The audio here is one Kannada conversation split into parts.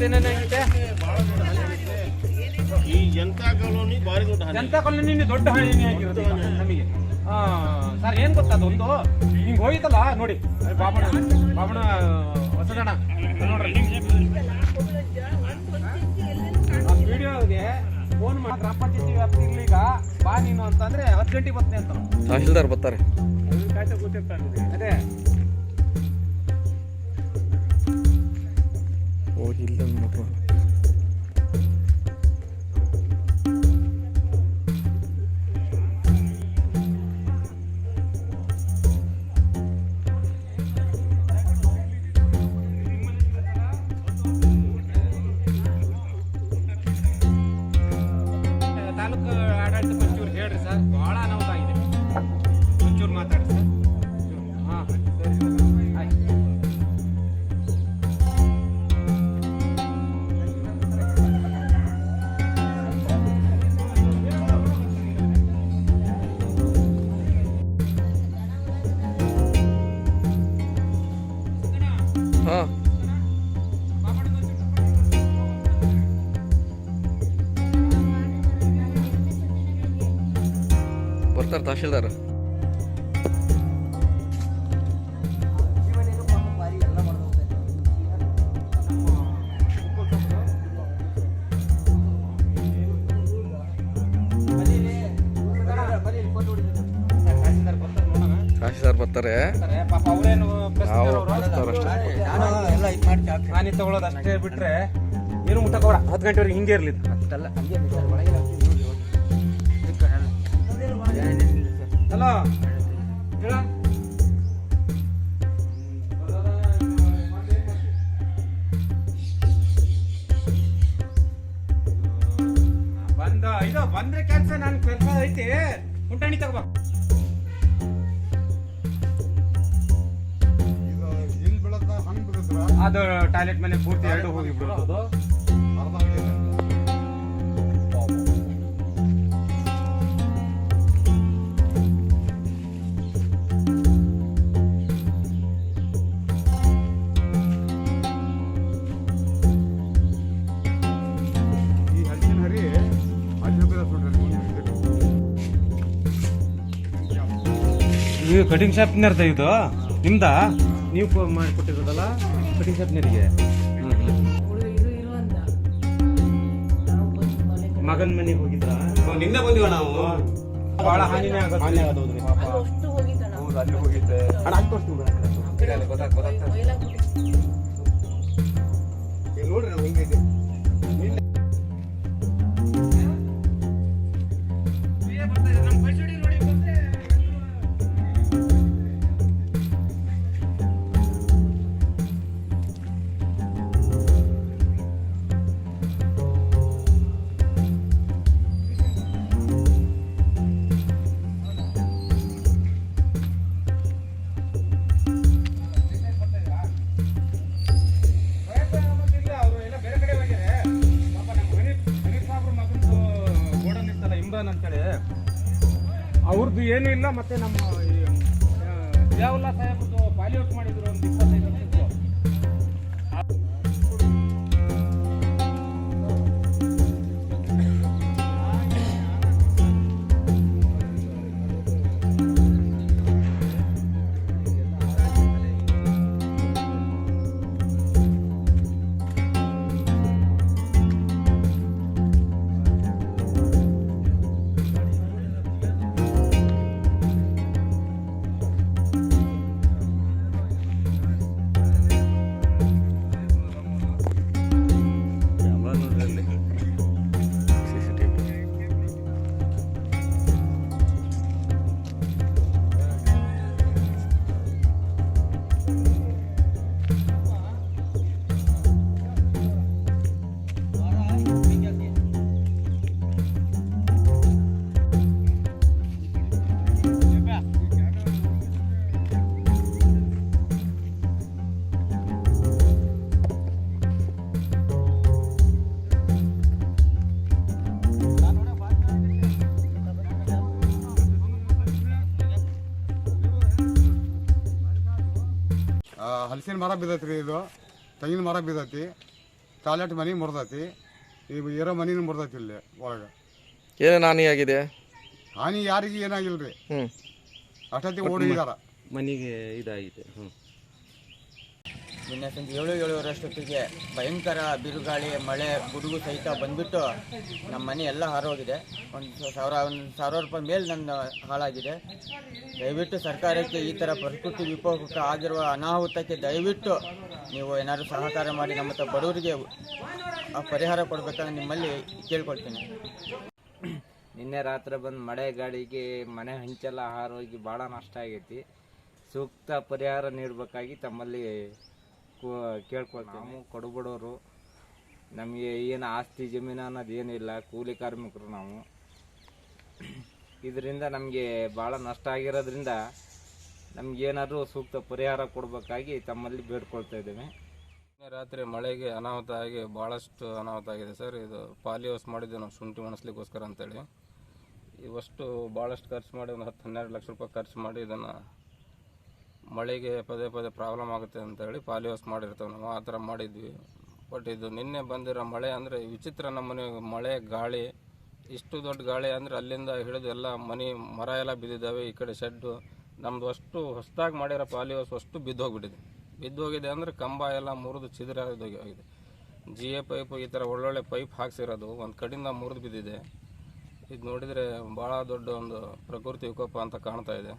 ಏನೇನಾಗಿದೆ ಈ ಜನತಾ ಕಾಲೋನಿ ಭಾರಿ ದೊಡ್ಡ ಹಾನಿ. ಜನತಾ ಕಾಲೋನಿ ದೊಡ್ಡ ಹಾನಿ ಆಗಿರೋದು ನಮಗೆ. ಸರ್ ಏನು ಗೊತ್ತಾ ಅದೊಂದು ಹಿಂಗೆ ಹೋಯ್ತಲ್ಲ ನೋಡಿ ಬಾಬಣ ಹೊಸದಣ ನೋಡ್ರಿ ವಿಡಿಯೋಗೆ ಫೋನ್ ಮಾಡಿ ಗ್ರಾಮ ಪಂಚಾಯತಿ ವ್ಯಾಪ್ತಿ ಇಲ್ಲ ಈಗ ಬಾ ನೀನು ಅಂತಂದ್ರೆ 10 ಗಂಟೆಗೆ ಬರ್ತೀನಿ ಅಂತ ತಹಶೀಲ್ದಾರ್ ಬರ್ತಾರೆ. ಅದೇ ಹೋಗಿ ಇಲ್ಲ ಮಕ್ಕಳು ತಾಲೂಕು ಆಡಳಿತ ಒಂಚೂರು ಹೇಳ್ರಿ ಸರ್, ಭಾಳ ಅನಾಹುತ ಆಗಿದೆ. ಒಂಚೂರು ಮಾತಾಡಿ ಸರ್. ಹಾಂ ಸರಿ ಆಯ್ತು. ಹಾಂ ಬರ್ತಾರೆ ತಹಶೀಲ್ದಾರ್. ತಹಶೀಲ್ದಾರ್ ಬರ್ತಾರೆ. ಪಾಪ ಅವರೇನು ಹಾನಿ ತಗೊಳ್ಳೋದು ಅಷ್ಟೇ ಬಿಟ್ರೆ ಏನು ಮುಟ್ಟಕೋಡ 10 ಗಂಟೆವರೆಗೆ ಹಿಂಗೆ ಇರಲಿ. ಹಲೋ ಹೇಳ ಇದು ಬಂದ್ರೆ ಕೆಲಸ ನಾನು ಕೆಲಸ ಐತಿ ಉಂಟಾಣಿ ತಗೋ. ಅದು ಟಾಯ್ಲೆಟ್ ಮನೆ ಪೂರ್ತಿ 2 ಹೋಗಿ ಬಿಡೋದು. ಇದು ಕಟಿಂಗ್ ಶಾಪ್ನರ್ದ ಇದು ನಿಮ್ದಾ? ನೀವು ಮಾಡಿಕೊಟ್ಟಿರೋದಲ್ಲ ಕಟಿಂಗ್ ಶಾಪ್ನರಿಗೆ? ಮಗನ ಮನೆಗೆ ಹೋಗಿದ್ರ? ನಿನ್ನೆ ಬಂದಿವ ನಾವು. ಬಹಳ ಹಾನಿನೇ ಆಗೋದು. ಅಲ್ಲಿ ಹೋಗಿದ್ದೆ ನೋಡ್ರಿ ನಾವು ಹೆಂಗಿದೆ. ಅಂತೇಳಿ ಅವ್ರದ್ದು ಏನೂ ಇಲ್ಲ. ಮತ್ತೆ ನಮ್ಮ ದೇವಲ್ಲ ಸಾಹೇಬ್ರದ್ದು ಪಾಲಿಔಟ್ ಮಾಡಿದ್ರು ಒಂದು 25 ನಿಮಿಷ. ಹಲಸಿನ ಮರ ಬಿದ್ದೈತ್ರಿ, ಇದು ತೆಂಗಿನ ಮರ ಬಿದ್ದೈತಿ. ಟಾಯ್ಲೆಟ್ ಮನೆ ಮುರಿದೈತಿ, ಈಗ ಇರೋ ಮನೇನು ಮುರಿದೈತಿ ಇಲ್ಲಿ ಒಳಗೆ. ಏನೇನು ಹಾನಿ ಆಗಿದೆ? ಹಾನಿ ಯಾರಿಗೆ ಏನಾಗಿಲ್ಲ ರೀ, ಹ್ಞೂ ಅಷ್ಟೊತ್ತಿಗೆ ಓಡಿದಾರ. ಮನೆಗೆ ಇದಾಗಿದೆ. ನಿನ್ನೆ ಸಂಜೆ 7-7:30 ಭಯಂಕರ ಬಿರುಗಾಳಿ, ಮಳೆ, ಗುಡುಗು ಸಹಿತ ಬಂದ್ಬಿಟ್ಟು ನಮ್ಮ ಮನೆ ಎಲ್ಲ ಹಾರೋಗಿದೆ. ಒಂದು ಸಾವಿರ ರೂಪಾಯಿ ಮೇಲೆ ನನ್ನ ಹಾಳಾಗಿದೆ. ದಯವಿಟ್ಟು ಸರ್ಕಾರಕ್ಕೆ ಈ ಥರ ಪ್ರಕೃತಿ ವಿಕೋಪ ಆಗಿರುವ ಅನಾಹುತಕ್ಕೆ ದಯವಿಟ್ಟು ನೀವು ಏನಾದರೂ ಸಹಕಾರ ಮಾಡಿ ನಮ್ಮ ಬಡವರಿಗೆ ಪರಿಹಾರ ಕೊಡಬೇಕಂತ ನಿಮ್ಮಲ್ಲಿ ಕೇಳ್ಕೊಳ್ತೀನಿ. ನಿನ್ನೆ ರಾತ್ರಿ ಬಂದು ಮಳೆ ಗಾಳಿಗೆ ಮನೆ ಹಂಚೆಲ್ಲ ಹಾರೋಗಿ ಭಾಳ ನಷ್ಟ ಆಗೈತಿ. ಸೂಕ್ತ ಪರಿಹಾರ ನೀಡಬೇಕಾಗಿ ತಮ್ಮಲ್ಲಿ ಕೇಳ್ಕೊಳ್ತೀವಿ. ನಾವು ಕಡುಬಡವರು, ನಮಗೆ ಏನು ಆಸ್ತಿ ಜಮೀನು ಅನ್ನೋದು ಏನಿಲ್ಲ, ಕೂಲಿ ಕಾರ್ಮಿಕರು ನಾವು. ಇದರಿಂದ ನಮಗೆ ಭಾಳ ನಷ್ಟ ಆಗಿರೋದ್ರಿಂದ ನಮಗೇನಾದರೂ ಸೂಕ್ತ ಪರಿಹಾರ ಕೊಡಬೇಕಾಗಿ ತಮ್ಮಲ್ಲಿ ಬೇಡ್ಕೊಳ್ತಾ ಇದ್ದೇವೆ. ರಾತ್ರಿ ಮಳೆಗೆ ಅನಾಹುತ ಆಗಿ ಭಾಳಷ್ಟು ಅನಾಹುತ ಆಗಿದೆ ಸರ್. ಇದು ಪಾಲಿ ಹೌಸ್ ಮಾಡಿದ್ದೆ ನಾವು ಶುಂಠಿ ಒಣಸ್ಲಿಕ್ಕೋಸ್ಕರ ಅಂತೇಳಿ. ಇವಷ್ಟು ಭಾಳಷ್ಟು ಖರ್ಚು ಮಾಡಿ ಒಂದು 10-12 ಲಕ್ಷ ರೂಪಾಯಿ ಖರ್ಚು ಮಾಡಿ ಇದನ್ನು ಮಳೆಗೆ ಪದೇ ಪ್ರಾಬ್ಲಮ್ ಆಗುತ್ತೆ ಅಂತೇಳಿ ಪಾಲಿ ಹೌಸ್ ಮಾಡಿರ್ತೇವೆ ನಾವು. ಆ ಥರ ಮಾಡಿದ್ವಿ. ಬಟ್ ಇದು ನಿನ್ನೆ ಬಂದಿರೋ ಮಳೆ ಅಂದರೆ ವಿಚಿತ್ರ. ನಮ್ಮನೆ ಮಳೆ ಗಾಳಿ, ಇಷ್ಟು ದೊಡ್ಡ ಗಾಳಿ ಅಂದರೆ ಅಲ್ಲಿಂದ ಹಿಡಿದು ಎಲ್ಲ ಮರ ಎಲ್ಲ ಬಿದ್ದಿದ್ದಾವೆ. ಈ ಕಡೆ ಶೆಡ್ಡು ನಮ್ಮದು ಅಷ್ಟು ಹೊಸದಾಗಿ ಮಾಡಿರೋ ಪಾಲಿ ಹೌಸ್ ಅಷ್ಟು ಬಿದ್ದೋಗಿದೆ ಅಂದರೆ ಕಂಬ ಎಲ್ಲ ಮುರಿದು ಚಿದರಾಗಿದೆ. GA ಪೈಪು ಈ ಥರ ಒಳ್ಳೊಳ್ಳೆ ಪೈಪ್ ಹಾಕ್ಸಿರೋದು ಒಂದು ಕಡೆಯಿಂದ ಮುರಿದು ಬಿದ್ದಿದೆ. ಇದು ನೋಡಿದರೆ ಭಾಳ ದೊಡ್ಡ ಒಂದು ಪ್ರಕೃತಿ ವಿಕೋಪ ಅಂತ ಕಾಣ್ತಾ ಇದೆ.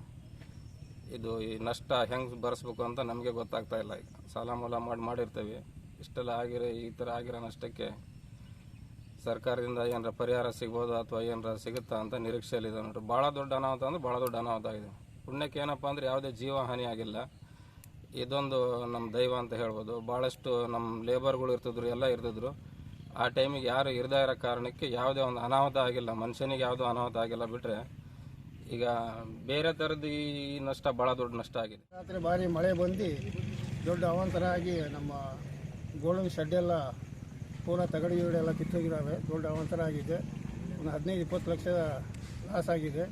ಇದು ಈ ನಷ್ಟ ಹೆಂಗೆ ಭರಿಸ್ಬೇಕು ಅಂತ ನಮಗೆ ಗೊತ್ತಾಗ್ತಾ ಇಲ್ಲ. ಈಗ ಸಾಲ ಮೂಲ ಮಾಡಿರ್ತೇವೆ. ಇಷ್ಟೆಲ್ಲ ಈ ಥರ ಆಗಿರೋ ನಷ್ಟಕ್ಕೆ ಸರ್ಕಾರದಿಂದ ಏನಾರ ಪರಿಹಾರ ಸಿಗ್ಬೋದು ಅಥವಾ ಏನಾರ ಸಿಗುತ್ತಾ ಅಂತ ನಿರೀಕ್ಷೆಯಲ್ಲಿದೆ ನೋಡ್ರಿ. ಭಾಳ ದೊಡ್ಡ ಅನಾಹುತ ಅಂದರೆ ಭಾಳ ದೊಡ್ಡ ಅನಾಹುತ ಆಗಿದೆ. ಪುಣ್ಯಕ್ಕೆ ಏನಪ್ಪ ಅಂದರೆ ಯಾವುದೇ ಜೀವ ಹಾನಿ ಆಗಿಲ್ಲ. ಇದೊಂದು ನಮ್ಮ ದೈವ ಅಂತ ಹೇಳ್ಬೋದು. ಭಾಳಷ್ಟು ನಮ್ಮ ಲೇಬರ್ಗಳು ಇರ್ತಿದ್ರು, ಎಲ್ಲ ಇರ್ತಿದ್ರು. ಆ ಟೈಮಿಗೆ ಯಾರು ಇರದೇ ಇರೋ ಕಾರಣಕ್ಕೆ ಯಾವುದೇ ಒಂದು ಅನಾಹುತ ಆಗಿಲ್ಲ. ಮನುಷ್ಯನಿಗೆ ಯಾವುದೂ ಅನಾಹುತ ಆಗಿಲ್ಲ ಬಿಟ್ಟರೆ ಈಗ ಬೇರೆ ಥರದ್ದು ಈ ನಷ್ಟ ಭಾಳ ದೊಡ್ಡ ನಷ್ಟ ಆಗಿದೆ. ರಾತ್ರಿ ಭಾರಿ ಮಳೆ ಬಂದು ದೊಡ್ಡ ಅವಾಂತರ ಆಗಿ ನಮ್ಮ ಗೋಲ್ಡನ್ ಶೆಡ್ಡೆಲ್ಲ ಪೂರ ತಗಡು ಗಿಗಡೆಲ್ಲ ಕಿತ್ತೋಗಿದ್ದಾವೆ. ದೊಡ್ಡ ಅವಾಂತರ ಆಗಿದೆ. ಒಂದು 15-20 ಲಕ್ಷ ಲಾಸ್ ಆಗಿದೆ.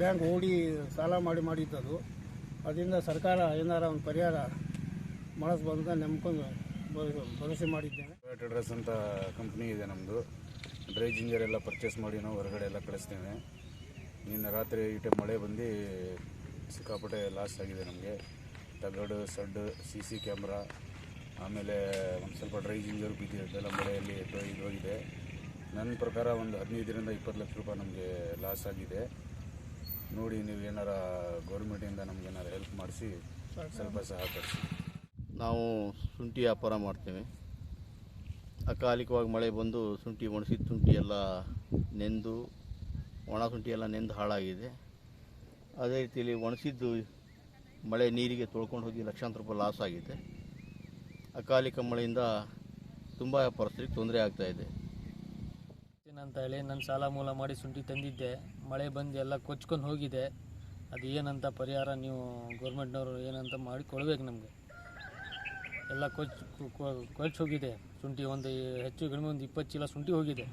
ಬ್ಯಾಂಕ್ ಓಡಿ ಸಾಲ ಮಾಡಿದ್ದದು. ಅದರಿಂದ ಸರ್ಕಾರ ಏನಾರ ಒಂದು ಪರಿಹಾರ ಮಾಡಿಸ್ಬೋದು ಅಂತ ನಂಬ್ಕೊಂಡು ಭರವಸೆ ಮಾಡಿದ್ದೇನೆ. ಟ್ರೇಡರ್ಸ್ ಅಂತ ಕಂಪ್ನಿ ಇದೆ ನಮ್ಮದು. ಡ್ರೈ ಜಿಂಜರ್ ಎಲ್ಲ ಪರ್ಚೇಸ್ ಮಾಡಿ ನಾವು ಹೊರಗಡೆ ಎಲ್ಲ ಕಳಿಸ್ತೇವೆ. ನಿನ್ನೆ ರಾತ್ರಿ ಈಟೆ ಮಳೆ ಬಂದು ಸಿಕ್ಕಾಪಟ್ಟೆ ಲಾಸ್ ಆಗಿದೆ ನಮಗೆ. ತಗಡು, ಸಡ್ಡು, CC ಕ್ಯಾಮ್ರಾ, ಆಮೇಲೆ ಒಂದು ಸ್ವಲ್ಪ ಡ್ರೈ ಜಿಂಜರ್ ಬಿದ್ದಿದ್ದೆಲ್ಲ ಮಳೆಯಲ್ಲಿ ಇದಾಗಿದೆ. ನನ್ನ ಪ್ರಕಾರ ಒಂದು 15-20 ಲಕ್ಷ ರೂಪಾಯಿ ನಮಗೆ ಲಾಸ್ ಆಗಿದೆ. ನೋಡಿ, ನೀವು ಏನಾರ ಗೌರ್ಮೆಂಟಿಂದ ನಮಗೇನಾರ ಹೆಲ್ಪ್ ಮಾಡಿಸಿ ಸ್ವಲ್ಪ ಸಹಕರಿಸಿ. ನಾವು ಶುಂಠಿ ವ್ಯಾಪಾರ ಮಾಡ್ತೇವೆ. ಅಕಾಲಿಕವಾಗಿ ಮಳೆ ಬಂದು ಶುಂಠಿ ಒಣಸಿದ ಶುಂಠಿ ಎಲ್ಲ ನೆಂದು, ಒಣ ಶುಂಠಿ ಎಲ್ಲ ನೆಂದು ಹಾಳಾಗಿದೆ. ಅದೇ ರೀತಿಯಲ್ಲಿ ಒಣಸಿದ್ದು ಮಳೆ ನೀರಿಗೆ ತೊಳ್ಕೊಂಡು ಹೋಗಿ ಲಕ್ಷಾಂತರ ರೂಪಾಯಿ ಲಾಸ್ ಆಗಿದೆ. ಅಕಾಲಿಕ ಮಳೆಯಿಂದ ತುಂಬ ವ್ಯಾಪಾರಸ್ಥರಿಗೆ ತೊಂದರೆ ಆಗ್ತಾಯಿದೆ ಅಂತ ಹೇಳಿ ನಾನು ಸಾಲ ಮೂಲ ಮಾಡಿ ಶುಂಠಿ ತಂದಿದ್ದೆ. ಮಳೆ ಬಂದು ಎಲ್ಲ ಕೊಚ್ಕೊಂಡು ಹೋಗಿದೆ. ಅದು ಏನಂತ ಪರಿಹಾರ ನೀವು ಗೌರ್ಮೆಂಟ್ನವರು ಏನಂತ ಮಾಡಿ ಕೊಡಬೇಕು ನಮಗೆ. ಎಲ್ಲ ಕೊಚ್ಚಿ ಹೋಗಿದೆ ಶುಂಠಿ. ಒಂದು ಹೆಚ್ಚು ಕಡಿಮೆ ಒಂದು 20 ಚೀಲ ಶುಂಠಿ ಹೋಗಿದೆ.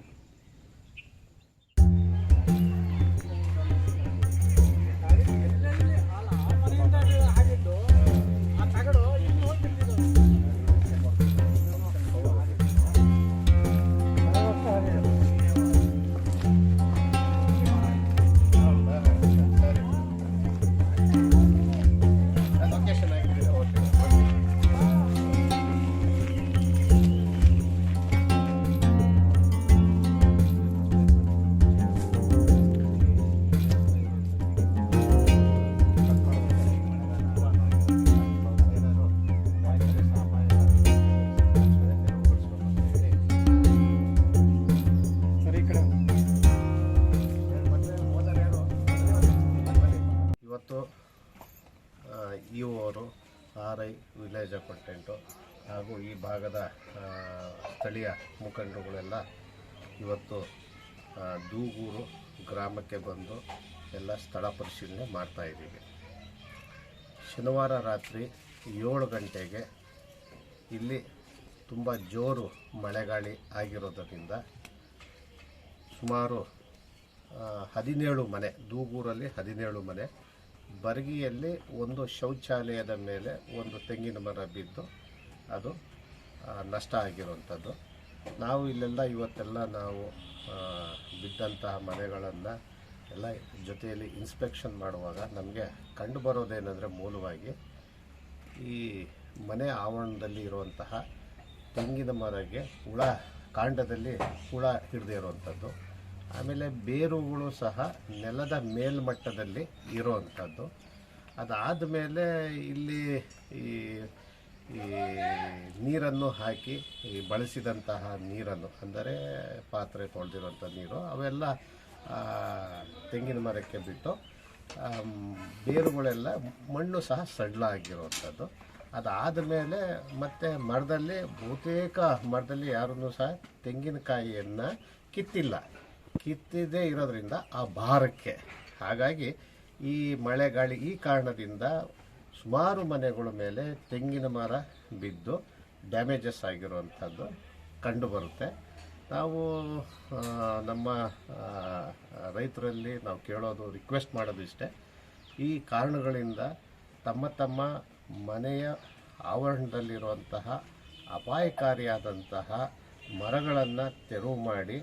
ಇವತ್ತು ಇಒ ಅವರು, RI ವಿಲೇಜ್ ಅಕೌಂಟೆಂಟು ಹಾಗೂ ಈ ಭಾಗದ ಸ್ಥಳೀಯ ಮುಖಂಡರುಗಳೆಲ್ಲ ಇವತ್ತು ದೂಗೂರು ಗ್ರಾಮಕ್ಕೆ ಬಂದು ಎಲ್ಲ ಸ್ಥಳ ಪರಿಶೀಲನೆ ಮಾಡ್ತಾಯಿದ್ದೀವಿ. ಶನಿವಾರ ರಾತ್ರಿ 7 ಗಂಟೆಗೆ ಇಲ್ಲಿ ತುಂಬ ಜೋರು ಮಳೆಗಾಳಿ ಆಗಿರೋದರಿಂದ ಸುಮಾರು 17 ಮನೆ, ದೂಗೂರಲ್ಲಿ 17 ಮನೆ, ಬರ್ಗಿಯಲ್ಲಿ ಒಂದು ಶೌಚಾಲಯದ ಮೇಲೆ ಒಂದು ತೆಂಗಿನ ಮರ ಬಿದ್ದು ಅದು ನಷ್ಟ ಆಗಿರುವಂಥದ್ದು. ನಾವು ಇಲ್ಲೆಲ್ಲ ಇವತ್ತೆಲ್ಲ ನಾವು ಬಿದ್ದಂತಹ ಮನೆಗಳನ್ನು ಎಲ್ಲ ಜೊತೆಯಲ್ಲಿ ಇನ್ಸ್ಪೆಕ್ಷನ್ ಮಾಡುವಾಗ ನಮಗೆ ಕಂಡು ಬರೋದೇನೆಂದರೆ ಮೂಲವಾಗಿ ಈ ಮನೆ ಆವರಣದಲ್ಲಿ ಇರುವಂತಹ ತೆಂಗಿನ ಮರಕ್ಕೆ ಹುಳ ಕಾಂಡದಲ್ಲಿ ಹುಳ ಹಿಡಿದೇ ಇರುವಂಥದ್ದು, ಆಮೇಲೆ ಬೇರುಗಳು ಸಹ ನೆಲದ ಮೇಲ್ಮಟ್ಟದಲ್ಲಿ ಇರುವಂಥದ್ದು. ಅದಾದ ಮೇಲೆ ಇಲ್ಲಿ ಈ ನೀರನ್ನು ಹಾಕಿ ಈ ಬಳಸಿದಂತಹ ನೀರನ್ನು ಅಂದರೆ ಪಾತ್ರೆ ತೊಳೆದಿರುವಂಥ ನೀರು ಅವೆಲ್ಲ ತೆಂಗಿನ ಮರಕ್ಕೆ ಬಿಟ್ಟು ಬೇರುಗಳೆಲ್ಲ ಮಣ್ಣು ಸಹ ಸಡ್ಲ ಆಗಿರುವಂಥದ್ದು. ಅದಾದ ಮೇಲೆ ಮತ್ತೆ ಮರದಲ್ಲಿ ಬಹುತೇಕ ಮರದಲ್ಲಿ ಯಾರೂ ಸಹ ತೆಂಗಿನಕಾಯಿಯನ್ನು ಕಿತ್ತಿದೇ ಇರೋದ್ರಿಂದ ಆ ಭಾರಕ್ಕೆ ಹಾಗಾಗಿ ಈ ಮಳೆ ಗಾಳಿ ಈ ಕಾರಣದಿಂದ ಸುಮಾರು ಮನೆಗಳ ಮೇಲೆ ತೆಂಗಿನ ಮರ ಬಿದ್ದು ಡ್ಯಾಮೇಜಸ್ ಆಗಿರುವಂಥದ್ದು ಕಂಡುಬರುತ್ತೆ. ನಾವು ನಮ್ಮ ರೈತರಲ್ಲಿ ನಾವು ಕೇಳೋದು ರಿಕ್ವೆಸ್ಟ್ ಮಾಡೋದು ಇಷ್ಟೇ, ಈ ಕಾರಣಗಳಿಂದ ತಮ್ಮ ಮನೆಯ ಆವರಣದಲ್ಲಿರುವಂತಹ ಅಪಾಯಕಾರಿಯಾದಂತಹ ಮರಗಳನ್ನು ತೆರವು ಮಾಡಿ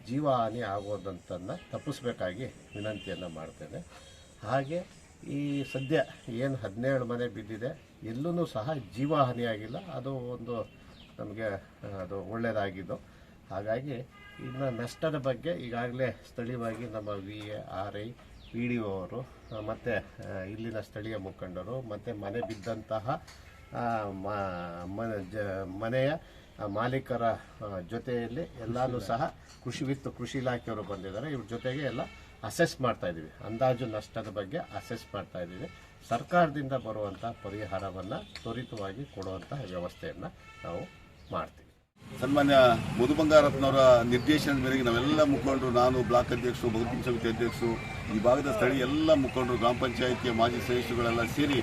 ಜೀವಹಾನಿ ಆಗೋದಂತನ್ನು ತಪ್ಪಿಸ್ಬೇಕಾಗಿ ವಿನಂತಿಯನ್ನು ಮಾಡ್ತೇನೆ. ಹಾಗೆ ಈ ಸದ್ಯ ಏನು 17 ಮನೆ ಬಿದ್ದಿದೆ ಎಲ್ಲೂ ಸಹ ಜೀವಹಾನಿಯಾಗಿಲ್ಲ, ಅದು ಒಂದು ನಮಗೆ ಅದು ಒಳ್ಳೆಯದಾಗಿದ್ದು. ಹಾಗಾಗಿ ಇನ್ನು ನಷ್ಟದ ಬಗ್ಗೆ ಈಗಾಗಲೇ ಸ್ಥಳೀಯವಾಗಿ ನಮ್ಮ VARI PDO ಅವರು ಮತ್ತು ಇಲ್ಲಿನ ಸ್ಥಳೀಯ ಮುಖಂಡರು ಮತ್ತು ಮನೆ ಬಿದ್ದಂತಹ ಮನೆಯ ಮಾಲೀಕರ ಜೊತೆಯಲ್ಲಿ ಎಲ್ಲನೂ ಸಹ ಕೃಷಿ ಇಲಾಖೆಯವರು ಬಂದಿದ್ದಾರೆ. ಇವ್ರ ಜೊತೆಗೆ ಎಲ್ಲ ಅಸೆಸ್ ಮಾಡ್ತಾಯಿದ್ದೀವಿ, ಅಂದಾಜು ನಷ್ಟದ ಬಗ್ಗೆ ಅಸೆಸ್ ಮಾಡ್ತಾಯಿದ್ದೀವಿ. ಸರ್ಕಾರದಿಂದ ಬರುವಂಥ ಪರಿಹಾರವನ್ನು ತ್ವರಿತವಾಗಿ ಕೊಡುವಂಥ ವ್ಯವಸ್ಥೆಯನ್ನು ನಾವು ಮಾಡ್ತೀವಿ. ಸನ್ಮಾನ್ಯ ಮಧು ಬಂಗಾರಪ್ಪನವರ ನಿರ್ದೇಶನದ ಮೇರೆಗೆ ನಾವೆಲ್ಲ ಮುಖಂಡರು, ನಾನು ಬ್ಲಾಕ್ ಅಧ್ಯಕ್ಷರು, ಬಹುತೇಕ ಸಮಿತಿ ಅಧ್ಯಕ್ಷರು, ಈ ಭಾಗದ ಸ್ಥಳೀಯ ಎಲ್ಲ ಮುಖಂಡರು, ಗ್ರಾಮ ಪಂಚಾಯಿತಿಯ ಮಾಜಿ ಸದಸ್ಯರುಗಳೆಲ್ಲ ಸೇರಿ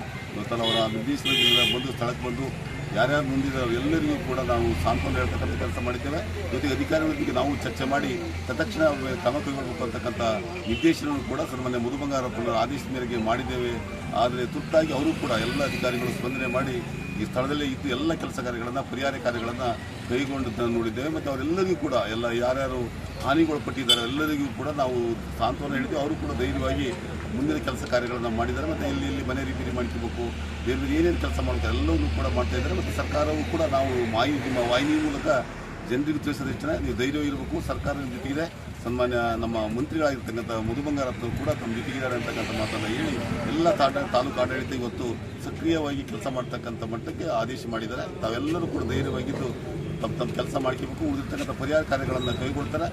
ಅವರ ನಿರ್ದೇಶನದಿಂದ ಬಂದು ಸ್ಥಳಕ್ಕೆ ಬಂದು ಯಾರ್ಯಾರು ಮುಂದಿದ್ದಾರೆ ಎಲ್ಲರಿಗೂ ಕೂಡ ನಾವು ಸಾಂತ್ವನ ಹೇಳ್ತಕ್ಕಂಥ ಕೆಲಸ ಮಾಡಿದ್ದೇವೆ. ಜೊತೆಗೆ ಅಧಿಕಾರಿಗಳೊಂದಿಗೆ ನಾವು ಚರ್ಚೆ ಮಾಡಿ ತತ್ಕ್ಷಣ ಕ್ರಮ ಕೈಗೊಳ್ಳಬೇಕು ಅಂತಕ್ಕಂಥ ನಿರ್ದೇಶನವನ್ನು ಕೂಡ ಸನ್ಮಾನ್ಯ ಮಧು ಬಂಗಾರಪ್ಪನವರ ಆದೇಶದ ಮೇರೆಗೆ ಮಾಡಿದ್ದೇವೆ. ಆದರೆ ತುರ್ತಾಗಿ ಅವರು ಕೂಡ ಎಲ್ಲ ಅಧಿಕಾರಿಗಳು ಸ್ಪಂದನೆ ಮಾಡಿ ಈ ಸ್ಥಳದಲ್ಲೇ ಇದ್ದು ಎಲ್ಲ ಕೆಲಸ ಕಾರ್ಯಗಳನ್ನು, ಪರಿಹಾರ ಕಾರ್ಯಗಳನ್ನು ಕೈಗೊಂಡದ್ದನ್ನು ನೋಡಿದ್ದೇವೆ. ಮತ್ತು ಅವರೆಲ್ಲರಿಗೂ ಕೂಡ ಯಾರ್ಯಾರು ಹಾನಿಗೊಳಪಟ್ಟಿದ್ದಾರೆ ಎಲ್ಲರಿಗೂ ಕೂಡ ನಾವು ಸಾಂತ್ವನ ಹೇಳಿದ್ವಿ. ಅವರು ಕೂಡ ಧೈರ್ಯವಾಗಿ ಮುಂದಿನ ಕೆಲಸ ಕಾರ್ಯಗಳನ್ನು ಮಾಡಿದ್ದಾರೆ. ಮತ್ತು ಇಲ್ಲಿ ಮನೆ ರಿಪೇರಿ ಮಾಡ್ಕೋಬೇಕು, ಬೇರೆ ಏನೇನು ಕೆಲಸ ಮಾಡ್ತಾರೆ ಎಲ್ಲವನ್ನೂ ಕೂಡ ಮಾಡ್ತಾಯಿದ್ದಾರೆ. ಮತ್ತು ಸರ್ಕಾರವೂ ಕೂಡ ನಾವು ನಿಮ್ಮ ವಾಹಿನಿ ಮೂಲಕ ಜನರಿಗೆ ತಿಳಿಸೋದಿಷ್ಟೇ, ನೀವು ಧೈರ್ಯ ಇರಬೇಕು, ಸರ್ಕಾರ ನಿಮ್ಮ ಜೊತೆಗಿದೆ. ಸನ್ಮಾನ್ಯ ನಮ್ಮ ಮಂತ್ರಿಗಳಾಗಿರ್ತಕ್ಕಂಥ ಮಧು ಬಂಗಾರಪ್ಪನವರು ಕೂಡ ತಮ್ಮ ಜೊತೆಗಿದ್ದಾರೆ ಅಂತಕ್ಕಂಥ ಮಾತನ್ನು ಹೇಳಿ ಎಲ್ಲ ತಾಲೂಕು ಆಡಳಿತ ಇವತ್ತು ಸಕ್ರಿಯವಾಗಿ ಕೆಲಸ ಮಾಡ್ತಕ್ಕಂಥ ಮಟ್ಟಕ್ಕೆ ಆದೇಶ ಮಾಡಿದ್ದಾರೆ. ತಾವೆಲ್ಲರೂ ಕೂಡ ಧೈರ್ಯವಾಗಿದ್ದು ತಮ್ಮ ಕೆಲಸ ಮಾಡ್ಕೋಬೇಕು, ಉಳಿದಿರ್ತಕ್ಕಂಥ ಪರಿಹಾರ ಕಾರ್ಯಗಳನ್ನು ಕೈಗೊಳ್ತಾರೆ.